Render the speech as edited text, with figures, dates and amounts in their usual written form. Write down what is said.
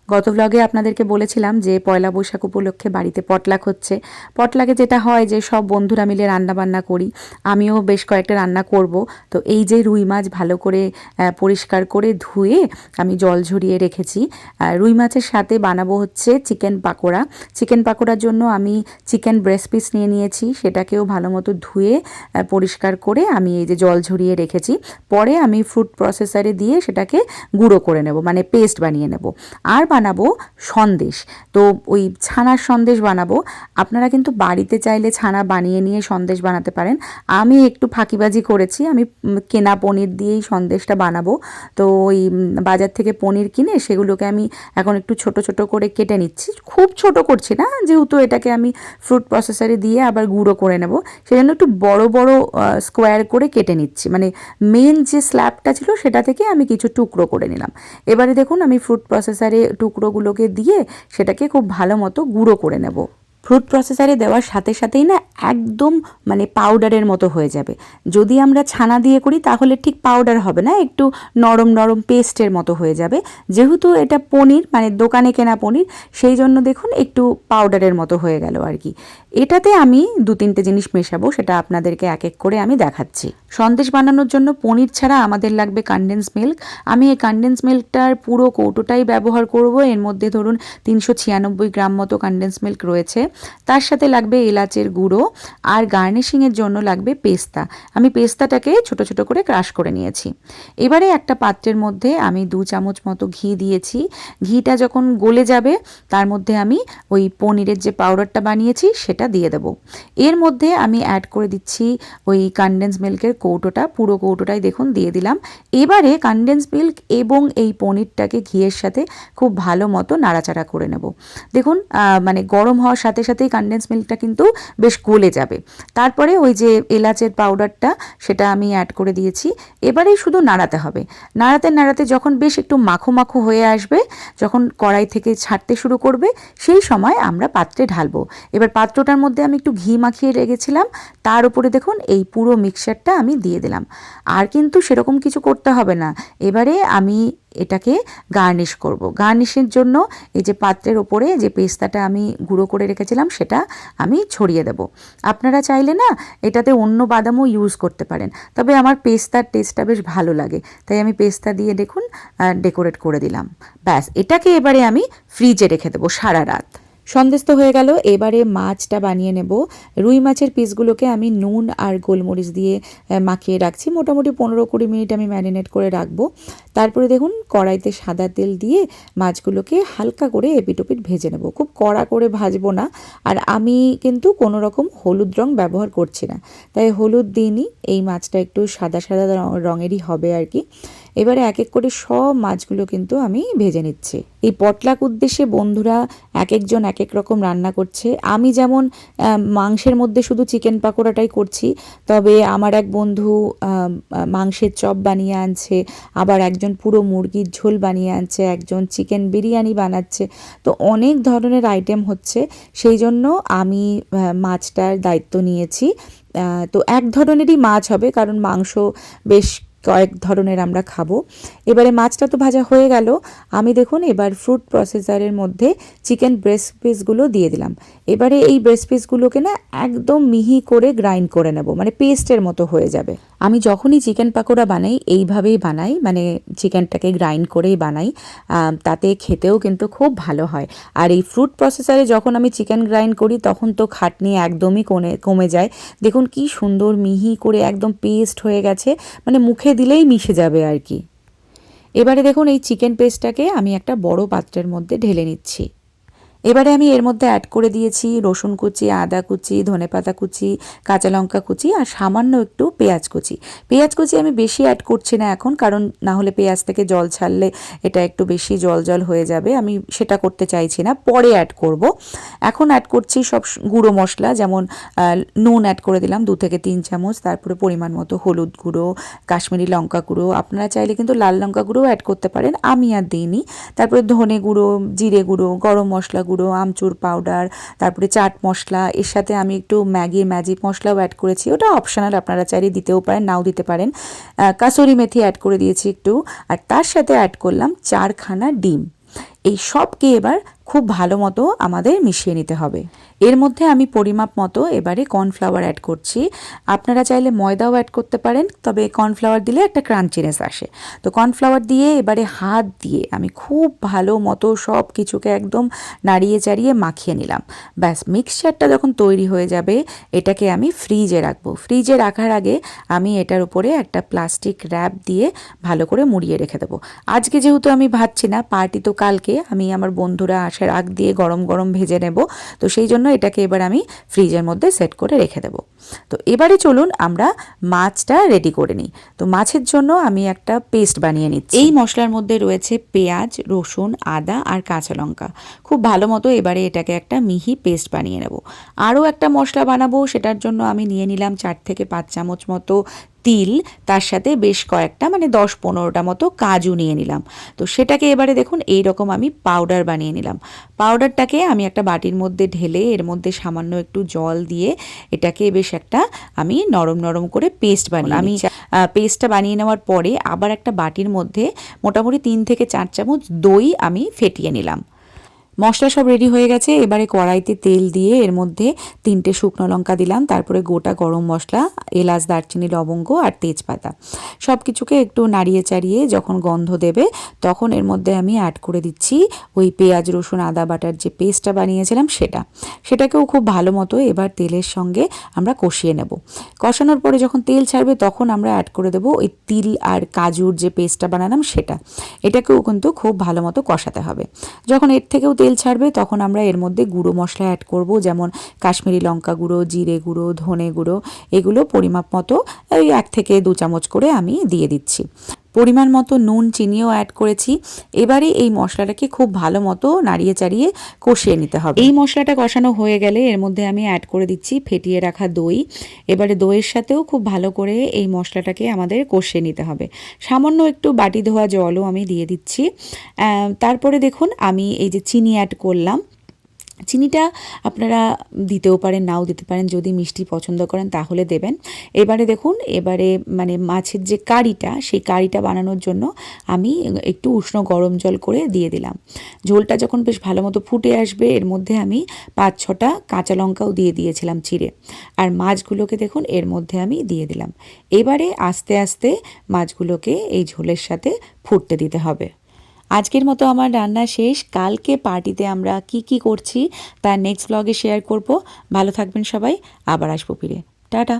গত ব্লগে আপনাদেরকে বলেছিলাম যে পয়লা বৈশাখ উপলক্ষে বাড়িতে পটলাক হচ্ছে। পটলাকে যেটা হয় যে সব বন্ধুরা মিলে রান্নাবান্না করি, আমিও বেশ কয়েকটা রান্না করব। তো এই যে রুই মাছ ভালো করে পরিষ্কার করে ধুয়ে আমি জল ঝরিয়ে রেখেছি। রুই মাছের সাথে বানাবো হচ্ছে চিকেন পাকোড়া। চিকেন পাকোড়ার জন্য আমি চিকেন ব্রেস্ট পিস নিয়ে নিয়েছি, সেটাকেও ভালো মতো ধুয়ে পরিষ্কার করে আমি এই যে জল ঝরিয়ে রেখেছি। পরে আমি ফুড প্রসেসরে দিয়ে সেটাকে গুঁড়ো করে নেব, মানে পেস্ট বানিয়ে নেব। আর বানাবো সন্দেশ। তো ওই ছানার সন্দেশ বানাবো। আপনারা কিন্তু বাড়িতে চাইলে ছানা বানিয়ে নিয়ে সন্দেশ বানাতে পারেন। আমি একটু ফাঁকিবাজি করেছি, আমি কেনা পনির দিয়েই সন্দেশটা বানাবো। তো ওই বাজার থেকে পনির কিনে সেগুলোকে আমি এখন একটু ছোট ছোট করে কেটে নিচ্ছি, খুব ছোট করছি না, যেহেতু এটাকে আমি ফ্রুট প্রসেসরে দিয়ে আবার গুঁড়ো করে নেব, সেজন্য একটু বড় বড় স্কোয়ার করে কেটে নিচ্ছি। মানে মেন যে স্ল্যাবটা ছিল সেটা থেকে আমি কিছু টুকরো করে নিলাম। এবারে দেখুন আমি ফ্রুট প্রসেসরে টুকরোগুলোকে দিয়ে সেটাকে খুব ভালো মতো গুঁড়ো করে নেব। ফ্রুট প্রসেসরে দেওয়ার সাথে সাথেই না একদম মানে পাউডারের মতো হয়ে যাবে। যদি আমরা ছানা দিয়ে করি তাহলে ঠিক পাউডার হবে না, একটু নরম নরম পেস্টের মতো হয়ে যাবে। যেহেতু এটা পনির, মানে দোকানে কেনা পনির, সেই জন্য দেখুন একটু পাউডারের মতো হয়ে গেল আর কি। এটাতে আমি 2-3টে জিনিস মেশাবো, সেটা আপনাদেরকে এক এক করে আমি দেখাচ্ছি। সন্দেশ বানানোর জন্য পনির ছাড়া আমাদের লাগবে কনডেন্স মিল্ক। আমি এই কনডেন্স মিল্কটার পুরো কৌটোটাই ব্যবহার করব। এর মধ্যে ধরুন 396 গ্রাম মতো কনডেন্স মিল্ক রয়েছে। তার সাথে লাগবে এলাচের গুঁড়ো, আর গার্নিশিংয়ের জন্য লাগবে পেস্তা। আমি পেস্তাটাকে ছোট ছোট করে ক্রাশ করে নিয়েছি। এবারে একটা পাত্রের মধ্যে আমি 2 চামচ মতো ঘি দিয়েছি। ঘিটা যখন গলে যাবে তার মধ্যে আমি ওই পনিরের যে পাউডারটা বানিয়েছি সেটা দিয়ে দেবো। এর মধ্যে আমি অ্যাড করে দিচ্ছি ওই কনডেন্স মিল্কের কৌটোটা, পুরো কৌটোটাই দেখুন দিয়ে দিলাম। এবারে কনডেন্স মিল্ক এবং এই পনিরটাকে ঘিয়ের সাথে খুব ভালো মতো নাড়াচাড়া করে নেব। দেখুন মানে গরম হওয়ার সাথে সাথেই কনডেন্স মিল্কটা কিন্তু বেশ গলে যাবে। তারপরে ওই যে এলাচের পাউডারটা সেটা আমি অ্যাড করে দিয়েছি। এবারেই শুধু নাড়াতে হবে। নাড়াতে নাড়াতে যখন বেশ একটু মাখো মাখো হয়ে আসবে, যখন কড়াই থেকে ছাড়তে শুরু করবে, সেই সময় আমরা পাত্রে ঢালবো। এবার পাত্রটার মধ্যে আমি একটু ঘি মাখিয়ে রেখেছিলাম, তার উপরে দেখুন এই পুরো মিক্সচারটা আমি দিয়ে দিলাম। আর কিন্তু সেরকম কিছু করতে হবে না। এবারে আমি এটাকে গার্নিশ করব। গার্নিশের জন্য এই যে পাত্রের ওপরে যে পেস্তাটা আমি গুঁড়ো করে রেখেছিলাম সেটা আমি ছড়িয়ে দেব। আপনারা চাইলে না এটাতে অন্য বাদামও ইউজ করতে পারেন, তবে আমার পেস্তার টেস্টটা বেশ ভালো লাগে, তাই আমি পেস্তা দিয়ে দেখুন ডেকোরেট করে দিলাম। ব্যাস, এটাকে এবারে আমি ফ্রিজে রেখে দেবো সারা রাত। সন্দেশ তো হয়ে গেল, এবারে মাছটা বানিয়ে নেব। রুই মাছের পিসগুলোকে আমি নুন আর গোলমরিচ দিয়ে মাখিয়ে রাখছি। মোটামুটি 15-20 মিনিট আমি ম্যারিনেট করে রাখবো। তারপরে দেখুন কড়াইতে সাদা তেল দিয়ে মাছগুলোকে হালকা করে এপিটোপিট ভেজে নেব, খুব কড়া করে ভাজবো না। আর আমি কিন্তু কোনো রকম হলুদ রং ব্যবহার করছি না, তাই হলুদ দিইনি। এই মাছটা একটু সাদা সাদা রঙেরই হবে আর কি। এবারে এক এক করে সব মাছগুলো কিন্তু আমি ভেজে নিচ্ছি। এই পটলাক উদ্দেশ্যে বন্ধুরা এক একজন এক এক রকম রান্না করছে। আমি যেমন মাংসের মধ্যে শুধু চিকেন পাকোড়াটাই করছি, তবে আমার এক বন্ধু মাংসের চপ বানিয়ে আনছে, আবার একজন পুরো মুরগির ঝোল বানিয়ে আনছে, একজন চিকেন বিরিয়ানি বানাচ্ছে। তো অনেক ধরনের আইটেম হচ্ছে, সেই জন্য আমি মাছটার দায়িত্ব নিয়েছি। তো এক ধরনেরই মাছ হবে, কারণ মাংস বেশ কয়েক ধরনের আমরা খাবো। এবারে মাছটা তো ভাজা হয়ে গেল। আমি দেখুন এবার ফ্রুট প্রসেসরের মধ্যে চিকেন ব্রেস্ট পিসগুলো দিয়ে দিলাম। এবারে এই ব্রেস্ট পিসগুলোকে না একদম মিহি করে গ্রাইন্ড করে নেব, মানে পেস্টের মতো হয়ে যাবে। আমি যখনই চিকেন পাকোড়া বানাই এইভাবেই বানাই, মানে চিকেনটাকে গ্রাইন্ড করেই বানাই, তাতে খেতেও কিন্তু খুব ভালো হয়। আর এই ফ্রুট প্রসেসরে যখন আমি চিকেন গ্রাইন্ড করি তখন তো খাটনি একদমই কমে যায়। দেখুন কি সুন্দর মিহি করে একদম পেস্ট হয়ে গেছে, মানে মুখে দিলেই মিশে যাবে আর কি। এবারে দেখুন এই চিকেন পেস্টটাকে আমি একটা বড় পাত্রের মধ্যে ঢেলে নিচ্ছি। এবারে আমি এর মধ্যে অ্যাড করে দিয়েছি রসুন কুচি, আদা কুচি, ধনেপাতা কুচি, কাঁচা লঙ্কা কুচি, আর সামান্য একটু পেঁয়াজ কুচি। পেঁয়াজ কুচি আমি বেশি অ্যাড করছি না এখন, কারণ না হলে পেঁয়াজ থেকে জল ছাড়লে এটা একটু বেশি জল জল হয়ে যাবে, আমি সেটা করতে চাইছি না, পরে অ্যাড করব। এখন অ্যাড করছি সব গুঁড়ো মশলা, যেমন নুন অ্যাড করে দিলাম 2 থেকে 3 চামচ, তারপরে পরিমাণ মতো হলুদ গুঁড়ো, কাশ্মীরি লঙ্কা গুঁড়ো, আপনারা চাইলে কিন্তু লাল লঙ্কা গুঁড়োও অ্যাড করতে পারেন, আমি আর দিইনি। তারপরে ধনে গুঁড়ো, জিরে গুঁড়ো, গরম মশলা গুঁড়ো, আমচুর পাউডার, তারপরে চাট মশলা, এর সাথে আমি একটু ম্যাগির ম্যাজিক মশলাও অ্যাড করেছি, ওটা অপশনাল, আপনারা চাইলে দিতেও পারেন নাও দিতে পারেন। কাসুরি মেথি অ্যাড করে দিয়েছি একটু, আর তার সাথে অ্যাড করলাম 4খানা ডিম। এই সবকে এবার খুব ভালো মতো আমাদের মিশিয়ে নিতে হবে। এর মধ্যে আমি পরিমাপ মতো এবারে কর্নফ্লাওয়ার অ্যাড করছি। আপনারা চাইলে ময়দাও অ্যাড করতে পারেন, তবে কর্নফ্লাওয়ার দিলে একটা ক্রাঞ্চিনেস আসে। তো কর্নফ্লাওয়ার দিয়ে এবারে হাত দিয়ে আমি খুব ভালো মতো সব কিছুকে একদম নাড়িয়ে চাড়িয়ে মাখিয়ে নিলাম। ব্যাস, মিক্সচারটা যখন তৈরি হয়ে যাবে এটাকে আমি ফ্রিজে রাখবো। ফ্রিজে রাখার আগে আমি এটার উপরে একটা প্লাস্টিক র্যাপ দিয়ে ভালো করে মুড়িয়ে রেখে দেবো। আজকে যেহেতু আমি ভাজছি না, পার্টি তো কালকে, আমি আমার বন্ধুরা আসার আগ দিয়ে গরম গরম ভেজে নেব। তো সেই জন্য এটাকে এবার আমি ফ্রিজের মধ্যে সেট করে রেখে দেবো। তো এবারে চলুন আমরা মাছটা রেডি করে নিই। তো মাছের জন্য আমি একটা পেস্ট বানিয়ে নিচ্ছি। এই মশলার মধ্যে রয়েছে পেঁয়াজ, রসুন, আদা আর কাঁচা লঙ্কা। খুব ভালো মতো এবারে এটাকে একটা মিহি পেস্ট বানিয়ে নেব। আরও একটা মশলা বানাবো, সেটার জন্য আমি নিয়ে নিলাম 4 থেকে 5 চামচ মতো তিল, তার সাথে বেশ কয়েকটা 10-15টা মতো কাজু নিয়ে নিলাম। তো সেটাকে এবারে দেখুন এই রকম আমি পাউডার বানিয়ে নিলাম। পাউডারটাকে আমি একটা বাটির মধ্যে ঢেলে এর মধ্যে সামান্য একটু জল দিয়ে এটাকে বেশ একটা আমি নরম নরম করে পেস্ট বানিয়ে আমি পেস্টটা বানিয়ে নেওয়ার পরে আবার একটা বাটির মধ্যে মোটামুটি 3 থেকে 4 চামচ দই আমি ফেটিয়ে নিলাম। মশলা সব রেডি হয়ে গেছে। এবারে কড়াইতে তেল দিয়ে এর মধ্যে 3টে শুকনো লঙ্কা দিলাম, তারপরে গোটা গরম মশলা, এলাচ, দারচিনি, লবঙ্গ আর তেজপাতা সব কিছুকে একটু নাড়িয়ে চাড়িয়ে যখন গন্ধ দেবে তখন এর মধ্যে আমি অ্যাড করে দিচ্ছি ওই পেঁয়াজ, রসুন, আদা বাটার যে পেস্টটা বানিয়েছিলাম সেটাকেও খুব ভালো মতো এবার তেলের সঙ্গে আমরা কষিয়ে নেব। কষানোর পরে যখন তেল ছাড়বে তখন আমরা অ্যাড করে দেবো ওই তিল আর কাজুর যে পেস্টটা বানালাম এটাকেও কিন্তু খুব ভালো মতো কষাতে হবে। যখন এর থেকেও তেল ছাড়বে তখন আমরা এর মধ্যে গুঁড়ো মশলা অ্যাড করব, যেমন কাশ্মীরি লঙ্কা গুঁড়ো, জিরে গুঁড়ো, ধনে গুঁড়ো, এগুলো পরিমাপ মতো ওই 1 থেকে 2 চামচ করে আমি দিয়ে দিচ্ছি। পরিমাণ মতো নুন, চিনিও অ্যাড করেছি। এবারে এই মশলাটাকে খুব ভালো মতো নাড়িয়ে চাড়িয়ে কষিয়ে নিতে হবে। এই মশলাটা কষানো হয়ে গেলে এর মধ্যে আমি অ্যাড করে দিচ্ছি ফেটিয়ে রাখা দই। এবারে দইয়ের সাথেও খুব ভালো করে এই মশলাটাকে আমাদের কষিয়ে নিতে হবে। সামান্য একটু বাটি ধোয়া জলও আমি দিয়ে দিচ্ছি। তারপরে দেখুন আমি এই যে চিনি অ্যাড করলাম। চিনিটা আপনারা দিতেও পারেন, নাও দিতে পারেন, যদি মিষ্টি পছন্দ করেন তাহলে দেবেন। এবারে দেখুন মাছের যে কারিটা, সেই কারিটা বানানোর জন্য আমি একটু উষ্ণ গরম জল করে দিয়ে দিলাম। ঝোলটা যখন বেশ ভালো মতো ফুটে আসবে এর মধ্যে আমি 5-6টা কাঁচা লঙ্কাও দিয়ে দিয়েছিলাম চিড়ে, আর মাছগুলোকে দেখুন এর মধ্যে আমি দিয়ে দিলাম। এবারে আস্তে আস্তে মাছগুলোকে এই ঝোলের সাথে ফুটতে দিতে হবে। আজকের মতো আমার রান্না শেষ। কালকে পার্টিতে আমরা কি করছি তার নেক্সট ব্লগে শেয়ার করব। ভালো থাকবেন সবাই, আবার আসবো ফিরে। টাটা।